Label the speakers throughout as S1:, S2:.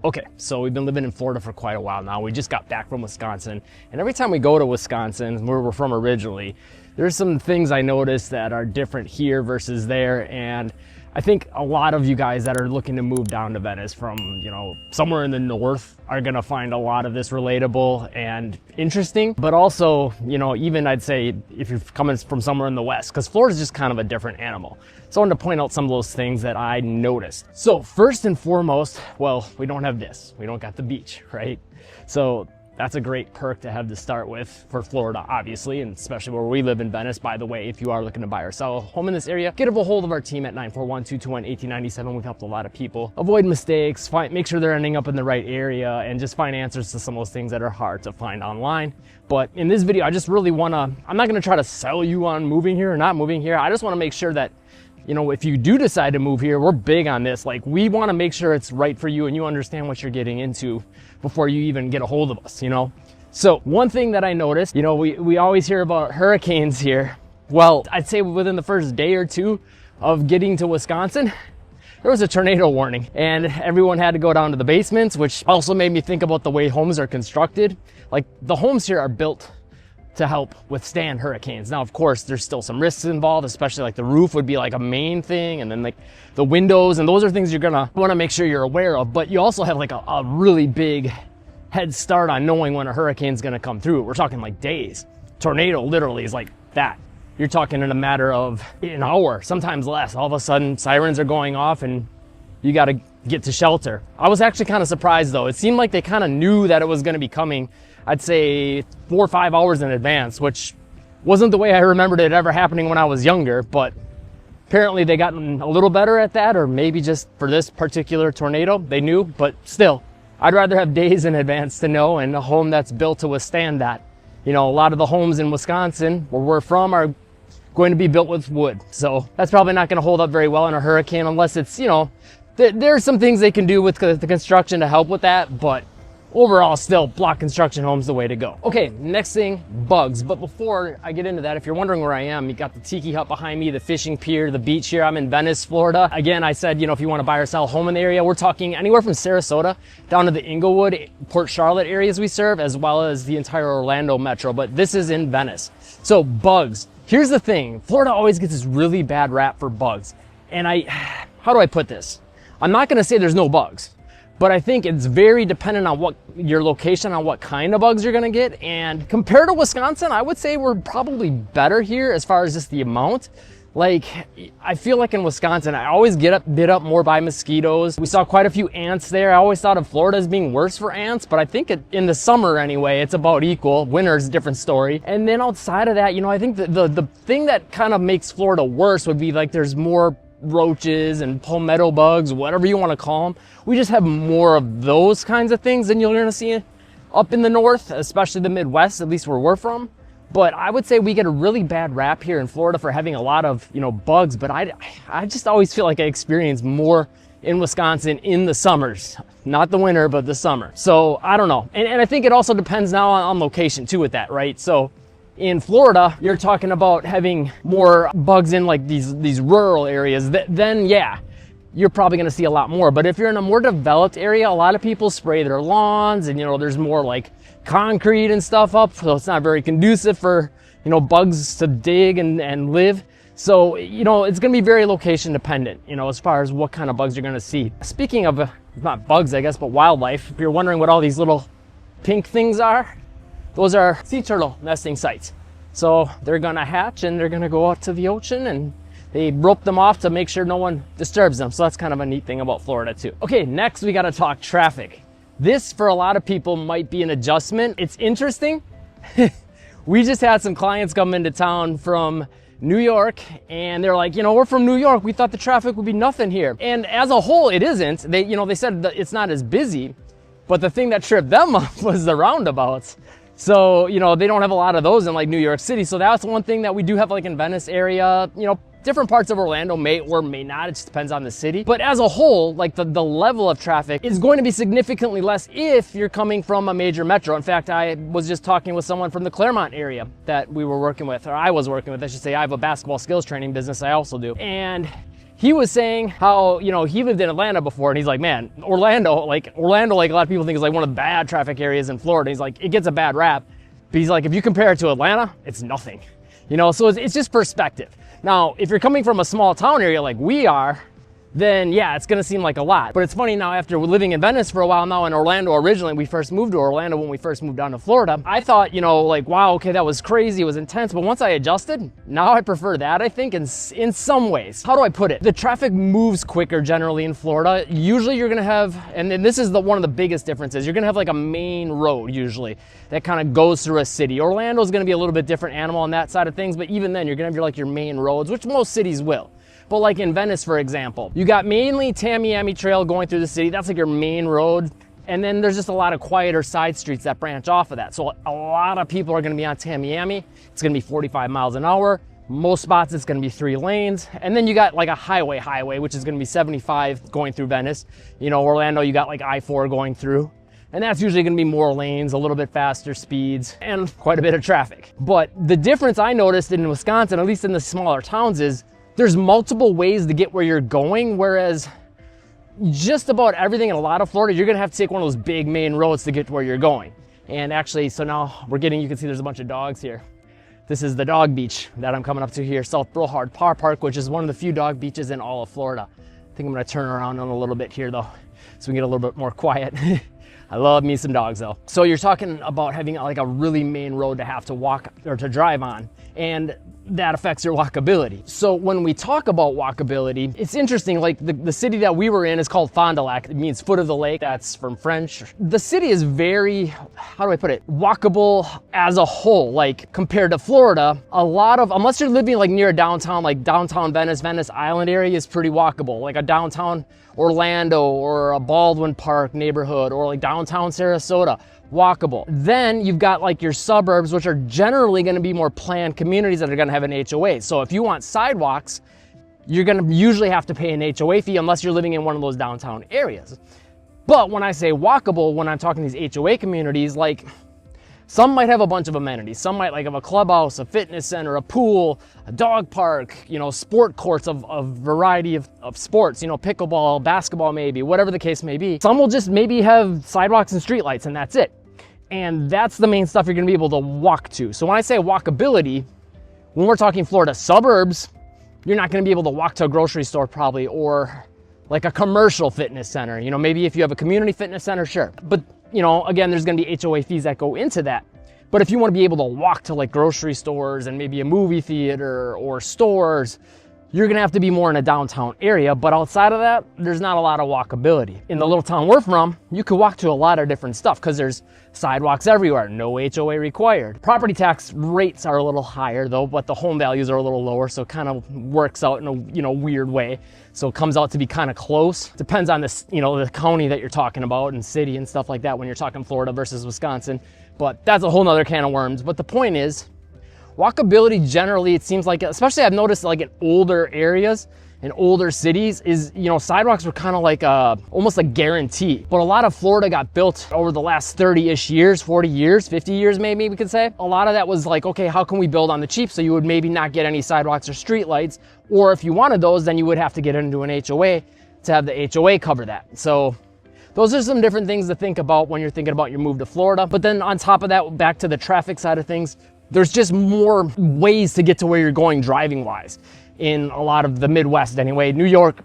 S1: Okay, so we've been living in Florida for quite a while now. We just got back from Wisconsin, and every time we go to Wisconsin, where we're from originally, there's some things I notice that are different here versus there. And I think a lot of you guys that are looking to move down to Venice from, somewhere in the north are gonna find a lot of this relatable and interesting. But also, even I'd say if you're coming from somewhere in the west, because Florida's just kind of a different animal. So I wanted to point out some of those things that I noticed. So first and foremost, well, we don't have this. We don't got the beach, right? So that's a great perk to have to start with for Florida, obviously, and especially where we live in Venice. By the way, if you are looking to buy or sell a home in this area, get a hold of our team at 941-221-1897. We've helped a lot of people avoid mistakes, make sure they're ending up in the right area, and just find answers to some of those things that are hard to find online. But in this video, I just really I'm not gonna try to sell you on moving here or not moving here. I just wanna make sure that if you do decide to move here, we're big on this. Like, we want to make sure it's right for you and you understand what you're getting into before you even get a hold of us, So one thing that I noticed, we always hear about hurricanes here. Well, I'd say within the first day or two of getting to Wisconsin, there was a tornado warning and everyone had to go down to the basements, which also made me think about the way homes are constructed. Like, the homes here are built to help withstand hurricanes. Now, of course, there's still some risks involved, especially like the roof would be like a main thing, and then like the windows, and those are things you're gonna want to make sure you're aware of. But you also have like a really big head start on knowing when a hurricane's gonna come through. We're talking like days. Tornado literally is like that. You're talking in a matter of an hour, sometimes less. All of a sudden, sirens are going off and you got to get to shelter. I was actually kind of surprised though. It seemed like they kind of knew that it was going to be coming, I'd say 4 or 5 hours in advance, which wasn't the way I remembered it ever happening when I was younger, but apparently they gotten a little better at that, or maybe just for this particular tornado, they knew. But still, I'd rather have days in advance to know, and a home that's built to withstand that. A lot of the homes in Wisconsin, where we're from, are going to be built with wood. So that's probably not going to hold up very well in a hurricane unless it's, there's some things they can do with the construction to help with that, but overall, still, block construction homes the way to go. Okay, next thing, bugs. But before I get into that, if you're wondering where I am, you got the tiki hut behind me, the fishing pier, the beach here. I'm in Venice, Florida. Again, I said, if you want to buy or sell a home in the area, we're talking anywhere from Sarasota down to the Inglewood, Port Charlotte areas we serve, as well as the entire Orlando metro. But this is in Venice. So bugs. Here's the thing. Florida always gets this really bad rap for bugs. And how do I put this? I'm not going to say there's no bugs, but I think it's very dependent on what your location, on what kind of bugs you're going to get. And compared to Wisconsin, I would say we're probably better here as far as just the amount. Like, I feel like in Wisconsin, I always get bit up more by mosquitoes. We saw quite a few ants there. I always thought of Florida as being worse for ants, but I think in the summer anyway, it's about equal. Winter's a different story. And then outside of that, I think the thing that kind of makes Florida worse would be like there's more roaches and palmetto bugs, whatever you want to call them. We just have more of those kinds of things than you're going to see up in the north, especially the Midwest, at least where we're from. But I would say we get a really bad rap here in Florida for having a lot of, bugs. But I just always feel like I experience more in Wisconsin in the summers, not the winter, but the summer. So I don't know. And I think it also depends now on location too with that, right? So in Florida, you're talking about having more bugs in like these rural areas. Then yeah, you're probably going to see a lot more. But if you're in a more developed area, a lot of people spray their lawns, and there's more like concrete and stuff up, so it's not very conducive for bugs to dig and live. So it's going to be very location dependent, as far as what kind of bugs you're going to see. Speaking of not bugs, I guess, but wildlife, if you're wondering what all these little pink things are, those are sea turtle nesting sites. So they're gonna hatch and they're gonna go out to the ocean, and they rope them off to make sure no one disturbs them. So that's kind of a neat thing about Florida too. Okay, next we gotta talk traffic. This for a lot of people might be an adjustment. It's interesting. We just had some clients come into town from New York, and they're like, we're from New York. We thought the traffic would be nothing here. And as a whole, it isn't. They said that it's not as busy, but the thing that tripped them up was the roundabouts. So, they don't have a lot of those in like New York City. So that's one thing that we do have like in Venice area. Different parts of Orlando may or may not. It just depends on the city. But as a whole, like the level of traffic is going to be significantly less if you're coming from a major metro. In fact, I was just talking with someone from the Claremont area that we were working with, or I was working with, I should say. I have a basketball skills training business I also do. And he was saying how, you know, he lived in Atlanta before, and he's like, man, Orlando, like a lot of people think is like one of the bad traffic areas in Florida. He's like, it gets a bad rap, but he's like, if you compare it to Atlanta, it's nothing, you know? So it's just perspective. Now, if you're coming from a small town area like we are, then yeah, it's gonna seem like a lot. But it's funny now, after living in Venice for a while now, in Orlando originally, we first moved to Orlando when we first moved down to Florida, I thought, you know, like, wow, okay, that was crazy, it was intense, but once I adjusted, now I prefer that, I think, in some ways. How do I put it? The traffic moves quicker generally in Florida. Usually you're gonna have, and this is one of the biggest differences, you're gonna have like a main road usually that kind of goes through a city. Orlando's gonna be a little bit different animal on that side of things, but even then, you're gonna have your main roads, which most cities will. But like in Venice, for example, you got mainly Tamiami Trail going through the city. That's like your main road. And then there's just a lot of quieter side streets that branch off of that. So a lot of people are gonna be on Tamiami. It's gonna be 45 miles an hour. Most spots, it's gonna be 3 lanes. And then you got like a highway, which is gonna be 75 going through Venice. You know, Orlando, you got like I-4 going through. And that's usually gonna be more lanes, a little bit faster speeds, and quite a bit of traffic. But the difference I noticed in Wisconsin, at least in the smaller towns, is there's multiple ways to get where you're going, whereas just about everything in a lot of Florida, you're gonna have to take one of those big main roads to get to where you're going. And actually, so now you can see there's a bunch of dogs here. This is the dog beach that I'm coming up to here, South Brohard Park, which is one of the few dog beaches in all of Florida. I think I'm gonna turn around on a little bit here though, so we get a little bit more quiet. I love me some dogs though. So you're talking about having like a really main road to have to walk or to drive on, and that affects your walkability. So when we talk about walkability, it's interesting, like the city that we were in is called Fond du Lac. It means foot of the lake, that's from French. The city is very, how do I put it, walkable as a whole. Like compared to Florida, a lot of, unless you're living like near a downtown, like downtown Venice Island area is pretty walkable. Like a downtown Orlando or a Baldwin Park neighborhood, or like downtown Sarasota, walkable. Then you've got like your suburbs, which are generally gonna be more planned communities that are gonna have an HOA. So if you want sidewalks, you're gonna usually have to pay an HOA fee unless you're living in one of those downtown areas. But when I say walkable, when I'm talking these HOA communities, like some might have a bunch of amenities. Some might like have a clubhouse, a fitness center, a pool, a dog park, you know, sport courts of variety of sports, you know, pickleball, basketball maybe, whatever the case may be. Some will just maybe have sidewalks and streetlights, and that's it. And that's the main stuff you're gonna be able to walk to. So when I say walkability, when we're talking Florida suburbs, you're not gonna be able to walk to a grocery store probably, or like a commercial fitness center. You know, maybe if you have a community fitness center, sure. But you know, again, there's gonna be HOA fees that go into that. But if you wanna be able to walk to like grocery stores and maybe a movie theater or stores, you're gonna have to be more in a downtown area. But outside of that, there's not a lot of walkability. In the little town we're from, you could walk to a lot of different stuff because there's sidewalks everywhere, no HOA required. Property tax rates are a little higher though, but the home values are a little lower, so it kind of works out in a weird way. So it comes out to be kind of close. Depends on this, the county that you're talking about and city and stuff like that when you're talking Florida versus Wisconsin. But that's a whole nother can of worms. But the point is, walkability generally, it seems like, especially I've noticed like in older areas, in older cities, is, sidewalks were kind of like almost a guarantee. But a lot of Florida got built over the last 30-ish years, 40 years, 50 years maybe we could say. A lot of that was like, okay, how can we build on the cheap? So you would maybe not get any sidewalks or street lights, or if you wanted those, then you would have to get into an HOA to have the HOA cover that. So those are some different things to think about when you're thinking about your move to Florida. But then on top of that, back to the traffic side of things, there's just more ways to get to where you're going driving wise in a lot of the Midwest anyway. New York,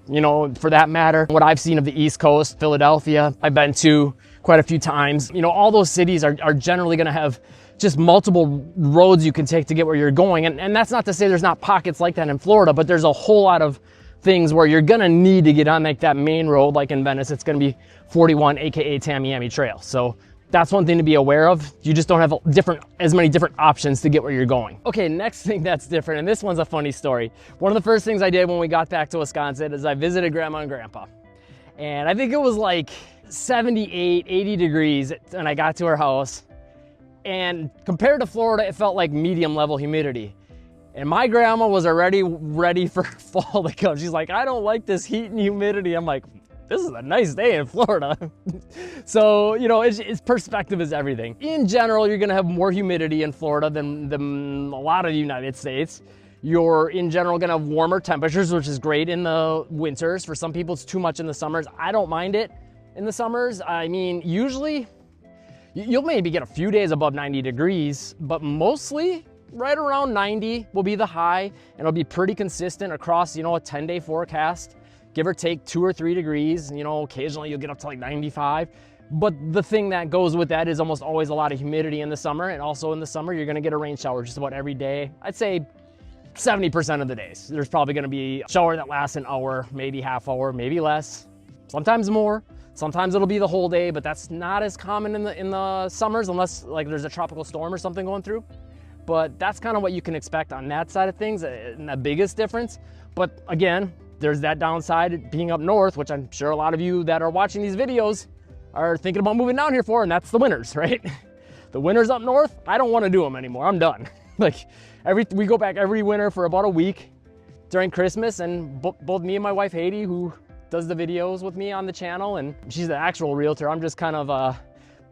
S1: for that matter, what I've seen of the East Coast, Philadelphia, I've been to quite a few times. All those cities are generally gonna have just multiple roads you can take to get where you're going. And that's not to say there's not pockets like that in Florida, but there's a whole lot of things where you're gonna need to get on like that main road. Like in Venice, it's gonna be 41, AKA Tamiami Trail. So that's one thing to be aware of. You just don't have as many different options to get where you're going. Okay, next thing that's different, and this one's a funny story. One of the first things I did when we got back to Wisconsin is I visited Grandma and Grandpa. And I think it was like 78, 80 degrees when I got to her house. And compared to Florida, it felt like medium level humidity. And my grandma was already ready for fall to come. She's like, I don't like this heat and humidity. I'm like, this is a nice day in Florida. So, it's perspective is everything. In general, you're gonna have more humidity in Florida than a lot of the United States. You're in general gonna have warmer temperatures, which is great in the winters. For some people, it's too much in the summers. I don't mind it in the summers. I mean, usually you'll maybe get a few days above 90 degrees, but mostly right around 90 will be the high, and it'll be pretty consistent across, you know, a 10-day forecast, give or take 2 or 3 degrees. You know, occasionally you'll get up to like 95. But the thing that goes with that is almost always a lot of humidity in the summer, and also in the summer, you're gonna get a rain shower just about every day. I'd say 70% of the days. There's probably gonna be a shower that lasts an hour, maybe half hour, maybe less, sometimes more. Sometimes it'll be the whole day, but that's not as common in the summers unless like there's a tropical storm or something going through. But that's kind of what you can expect on that side of things, and the biggest difference. But again, there's that downside being up north, which I'm sure a lot of you that are watching these videos are thinking about moving down here for, and that's the winters, right? The winters up north, I don't want to do them anymore. I'm done. Like we go back every winter for about a week during Christmas, and both me and my wife Haiti, who does the videos with me on the channel, and she's the actual realtor. I'm just kind of a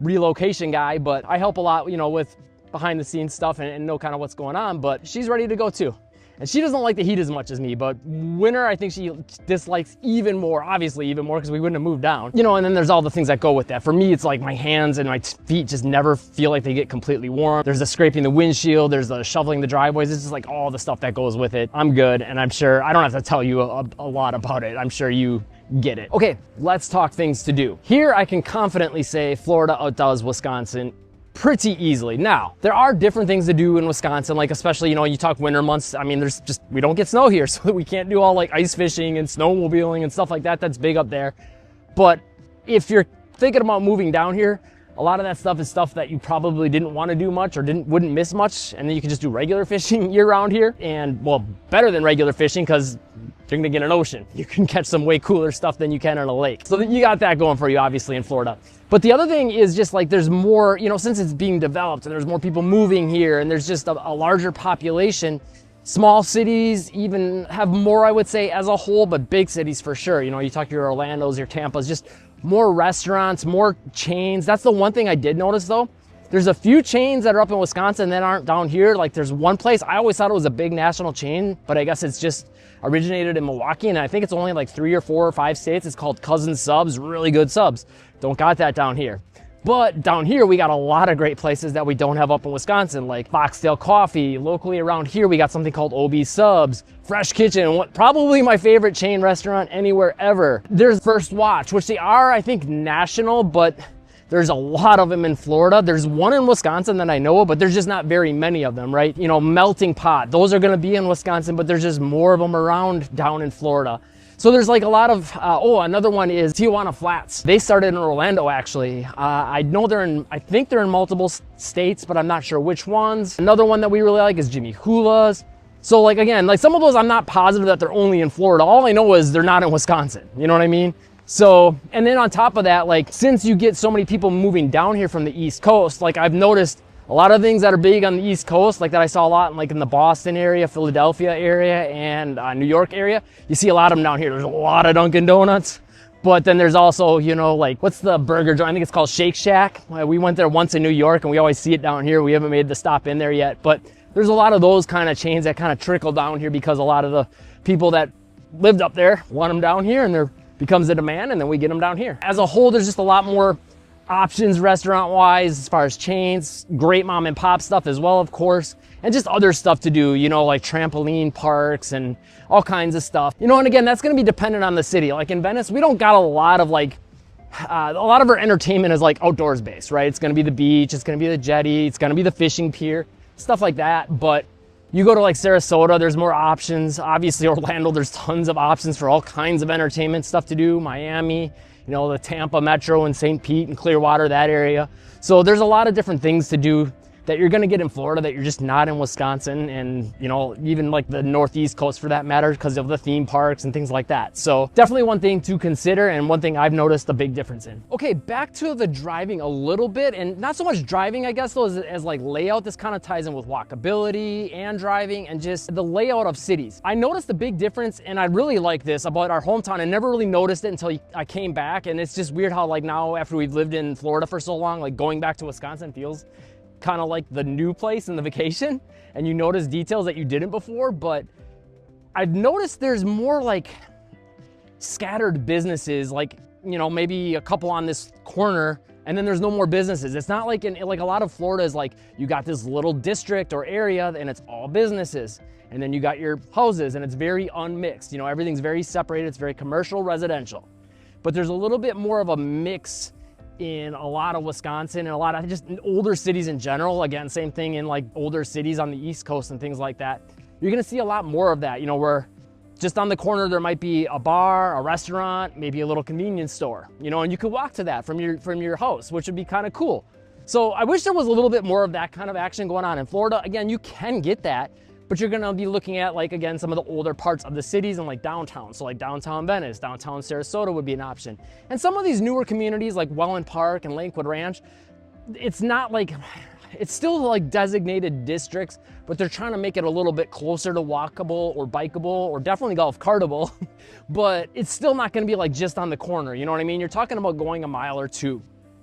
S1: relocation guy, but I help a lot, you know, with behind the scenes stuff and know kind of what's going on, but she's ready to go too. And she doesn't like the heat as much as me, but winter, I think she dislikes even more, obviously even more, because we wouldn't have moved down. You know, and then there's all the things that go with that. For me, it's like my hands and my feet just never feel like they get completely warm. There's the scraping the windshield, there's the shoveling the driveways. It's just like all the stuff that goes with it. I'm good, and I'm sure, I don't have to tell you a lot about it. I'm sure you get it. Okay, let's talk things to do. Here, I can confidently say Florida outdoes Wisconsin pretty easily. Now, there are different things to do in Wisconsin, like especially, you know, you talk winter months. I mean, we don't get snow here, so we can't do all like ice fishing and snowmobiling and stuff like that. That's big up there. But if you're thinking about moving down here, a lot of that stuff is stuff that you probably didn't want to do much or wouldn't miss much, and then you can just do regular fishing year round here. And well, better than regular fishing, because you're gonna get an ocean. You can catch some way cooler stuff than you can in a lake. So you got that going for you, obviously, in Florida. But the other thing is just like there's more, you know, since it's being developed and there's more people moving here and there's just a larger population, small cities even have more, I would say, as a whole, but big cities for sure. You know, you talk to your Orlandos, your Tampas, just more restaurants, more chains. That's the one thing I did notice though. There's a few chains that are up in Wisconsin that aren't down here. Like there's one place, I always thought it was a big national chain, but I guess it's just originated in Milwaukee, and I think it's only like 3 or 4 or 5 states. It's called Cousin Subs, really good subs. Don't got that down here. But down here, we got a lot of great places that we don't have up in Wisconsin, like Foxtail Coffee. Locally around here, we got something called OB Subs, Fresh Kitchen, probably my favorite chain restaurant anywhere ever. There's First Watch, which they are, I think, national, but there's a lot of them in Florida. There's one in Wisconsin that I know of, but there's just not very many of them, right? You know, Melting Pot, those are gonna be in Wisconsin, but there's just more of them around down in Florida. So there's like a lot of, another one is Tijuana Flats. They started in Orlando, actually. I know I think they're in multiple states, but I'm not sure which ones. Another one that we really like is Jimmy Hula's. So like, again, like some of those I'm not positive that they're only in Florida. All I know is they're not in Wisconsin, you know what I mean? So, and then on top of that, like since you get so many people moving down here from the East Coast, like I've noticed a lot of things that are big on the East Coast, like that I saw a lot in the Boston area, Philadelphia area, and New York area. You see a lot of them down here. There's a lot of Dunkin' Donuts, but then there's also, you know, like what's the burger joint? I think it's called Shake Shack. We went there once in New York and we always see it down here. We haven't made the stop in there yet, but there's a lot of those kind of chains that kind of trickle down here because a lot of the people that lived up there want them down here, and there becomes a demand, and then we get them down here. As a whole, there's just a lot more options restaurant-wise as far as chains, great mom and pop stuff as well, of course, and just other stuff to do, you know, like trampoline parks and all kinds of stuff. You know, and again, that's gonna be dependent on the city. Like in Venice, we don't got a lot of a lot of our entertainment is like outdoors based, right? It's gonna be the beach, it's gonna be the jetty, it's gonna be the fishing pier, stuff like that. But you go to like Sarasota, there's more options. Obviously Orlando, there's tons of options for all kinds of entertainment stuff to do. Miami, you know, the Tampa Metro and St. Pete and Clearwater, that area. So there's a lot of different things to do that you're gonna get in Florida that you're just not in Wisconsin, and you know, even like the Northeast coast for that matter, because of the theme parks and things like that. So definitely one thing to consider, and one thing I've noticed a big difference in. Okay, back to the driving a little bit, and not so much driving, I guess, though, as like layout. This kind of ties in with walkability and driving and just the layout of cities. I noticed a big difference, and I really like this about our hometown. I never really noticed it until I came back, and it's just weird how like now after we've lived in Florida for so long, like going back to Wisconsin feels kind of like the new place in the vacation, and you notice details that you didn't before. But I've noticed there's more like scattered businesses, like, you know, maybe a couple on this corner, and then there's no more businesses. It's not like like a lot of Florida is like, you got this little district or area and it's all businesses. And then you got your houses and it's very unmixed. You know, everything's very separated. It's very commercial, residential. But there's a little bit more of a mix in a lot of Wisconsin and a lot of just older cities in general. Again, same thing in like older cities on the East Coast and things like that. You're gonna see a lot more of that, you know, where just on the corner there might be a bar, a restaurant, maybe a little convenience store, you know, and you could walk to that from your house, which would be kind of cool. So I wish there was a little bit more of that kind of action going on in Florida. Again, you can get that, but you're gonna be looking at, like, again, some of the older parts of the cities and like downtown. So like downtown Venice, downtown Sarasota would be an option. And some of these newer communities like Welland Park and Lakewood Ranch, it's not like, it's still like designated districts, but they're trying to make it a little bit closer to walkable or bikeable or definitely golf cartable, but it's still not gonna be like just on the corner, you know what I mean? You're talking about going a mile or two.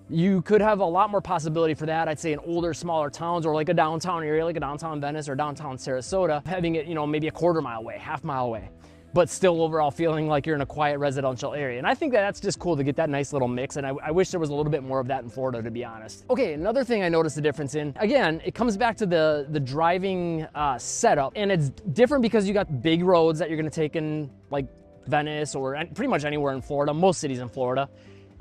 S1: You could have a lot more possibility for that, I'd say, in older, smaller towns, or like a downtown area, like a downtown Venice or downtown Sarasota, having it, you know, maybe a quarter mile away, half mile away, but still overall feeling like you're in a quiet residential area. And I think that that's just cool to get that nice little mix. And I wish there was a little bit more of that in Florida, to be honest. Okay, another thing I noticed the difference in, again, it comes back to the driving setup. And it's different because you got big roads that you're gonna take in like Venice or pretty much anywhere in Florida, most cities in Florida.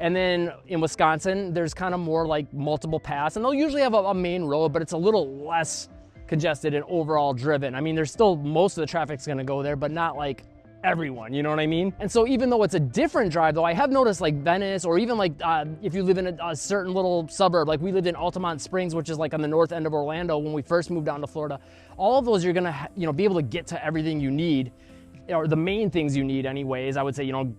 S1: And then in Wisconsin, there's kind of more like multiple paths, and they'll usually have a main road, but it's a little less congested and overall driven. I mean, there's still, most of the traffic's gonna go there, but not like everyone, you know what I mean? And so even though it's a different drive, though, I have noticed like Venice, or even like if you live in a certain little suburb, like we lived in Altamont Springs, which is like on the north end of Orlando when we first moved down to Florida, all of those you're gonna you know, be able to get to everything you need, or the main things you need anyways. I would say, you know,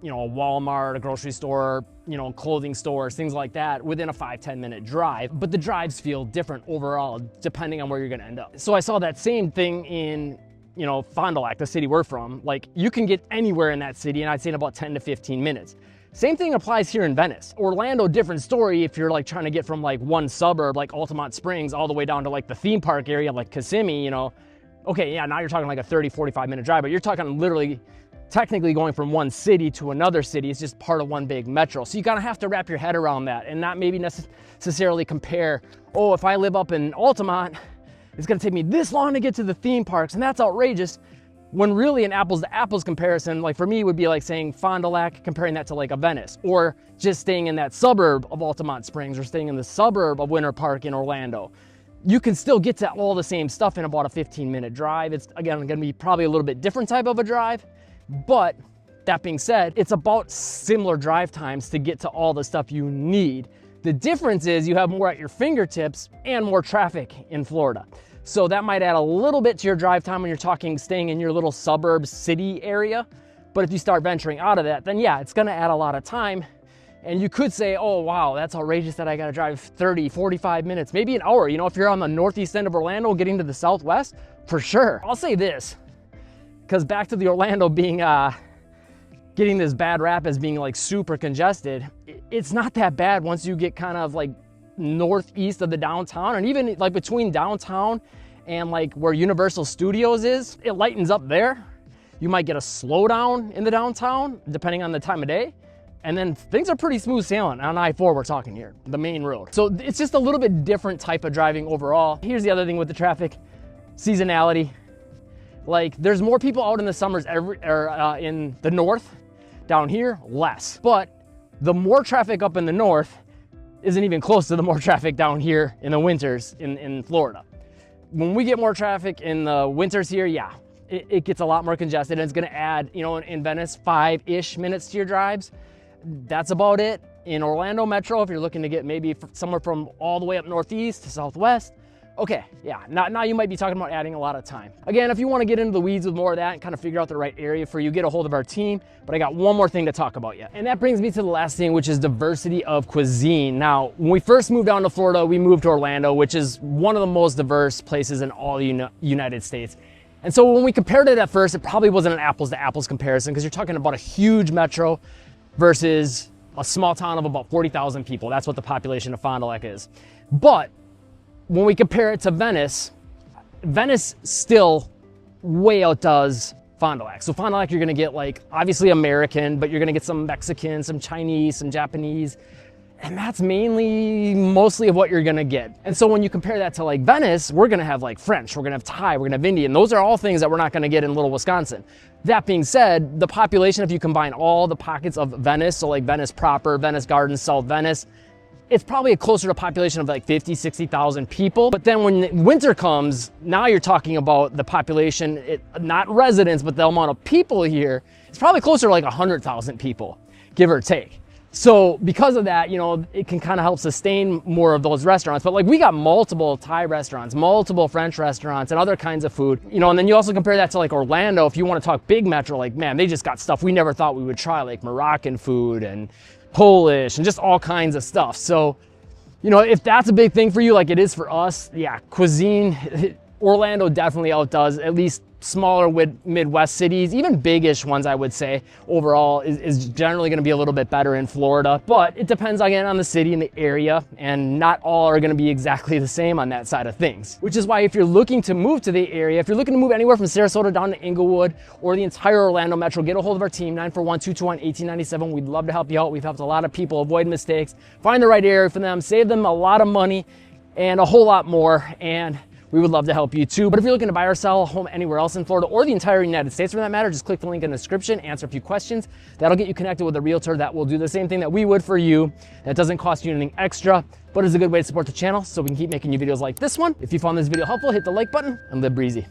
S1: a Walmart, a grocery store, you know, clothing stores, things like that, within a 5-10 minute drive. But the drives feel different overall, depending on where you're gonna end up. So I saw that same thing in, you know, Fond du Lac, the city we're from. Like, you can get anywhere in that city, and I'd say in about 10 to 15 minutes. Same thing applies here in Venice. Orlando, different story if you're like trying to get from like one suburb, like Altamont Springs, all the way down to like the theme park area, like Kissimmee, you know. Okay, yeah, now you're talking like a 30-45 minute drive, but you're talking literally, technically going from one city to another city. It's just part of one big metro. So you gotta have to wrap your head around that and not maybe necessarily compare, oh, if I live up in Altamont, it's gonna take me this long to get to the theme parks, and that's outrageous. When really an apples to apples comparison, like for me, would be like saying Fond du Lac, comparing that to like a Venice, or just staying in that suburb of Altamont Springs, or staying in the suburb of Winter Park in Orlando. You can still get to all the same stuff in about a 15-minute drive. It's, again, gonna be probably a little bit different type of a drive, but that being said, it's about similar drive times to get to all the stuff you need. The difference is you have more at your fingertips and more traffic in Florida. So that might add a little bit to your drive time when you're talking staying in your little suburb city area. But if you start venturing out of that, then yeah, it's gonna add a lot of time. And you could say, oh wow, that's outrageous that I gotta drive 30, 45 minutes, maybe an hour. You know, if you're on the northeast end of Orlando getting to the southwest, for sure. I'll say this, because back to the Orlando being, getting this bad rap as being like super congested, it's not that bad once you get kind of like northeast of the downtown, and even like between downtown and like where Universal Studios is, it lightens up there. You might get a slowdown in the downtown, depending on the time of day. And then things are pretty smooth sailing on I-4 we're talking here, the main road. So it's just a little bit different type of driving overall. Here's the other thing with the traffic, seasonality. Like, there's more people out in the summers in the north. Down here, less. But the more traffic up in the north isn't even close to the more traffic down here in the winters in Florida. When we get more traffic in the winters here, yeah, it gets a lot more congested, and it's gonna add, you know, in Venice, 5-ish minutes to your drives. That's about it. In Orlando Metro, if you're looking to get maybe somewhere from all the way up northeast to southwest, okay, yeah, now you might be talking about adding a lot of time. Again, if you want to get into the weeds with more of that and kind of figure out the right area for you, get a hold of our team. But I got one more thing to talk about yet. And that brings me to the last thing, which is diversity of cuisine. Now, when we first moved down to Florida, we moved to Orlando, which is one of the most diverse places in all the United States. And so when we compared it at first, it probably wasn't an apples to apples comparison, because you're talking about a huge metro versus a small town of about 40,000 people. That's what the population of Fond du Lac is. But when we compare it to Venice, Venice still way outdoes Fond du Lac. So Fond du Lac, you're gonna get like, obviously American, but you're gonna get some Mexican, some Chinese, some Japanese, and that's mostly of what you're gonna get. And so when you compare that to like Venice, we're gonna have like French, we're gonna have Thai, we're gonna have Indian. Those are all things that we're not gonna get in Little Wisconsin. That being said, the population, if you combine all the pockets of Venice, so like Venice proper, Venice Gardens, South Venice, it's probably closer to a population of like 50, 60,000 people. But then when winter comes, now you're talking about the population, not residents, but the amount of people here, it's probably closer to like 100,000 people, give or take. So because of that, you know, it can kind of help sustain more of those restaurants. But like we got multiple Thai restaurants, multiple French restaurants, and other kinds of food, you know, and then you also compare that to like Orlando. If you want to talk big metro, like, man, they just got stuff we never thought we would try, like Moroccan food and Polish and just all kinds of stuff. So, you know, if that's a big thing for you, like it is for us, yeah, cuisine, Orlando definitely outdoes at least smaller Midwest cities, even big-ish ones, I would say, overall is generally going to be a little bit better in Florida. But it depends, again, on the city and the area, and not all are going to be exactly the same on that side of things. Which is why if you're looking to move to the area, if you're looking to move anywhere from Sarasota down to Inglewood or the entire Orlando metro, get a hold of our team, 941-221-1897. We'd love to help you out. We've helped a lot of people avoid mistakes, find the right area for them, save them a lot of money, and a whole lot more. And we would love to help you too. But if you're looking to buy or sell a home anywhere else in Florida or the entire United States for that matter, just click the link in the description, answer a few questions. That'll get you connected with a realtor that will do the same thing that we would for you. That doesn't cost you anything extra, but is a good way to support the channel so we can keep making you videos like this one. If you found this video helpful, hit the like button and live breezy.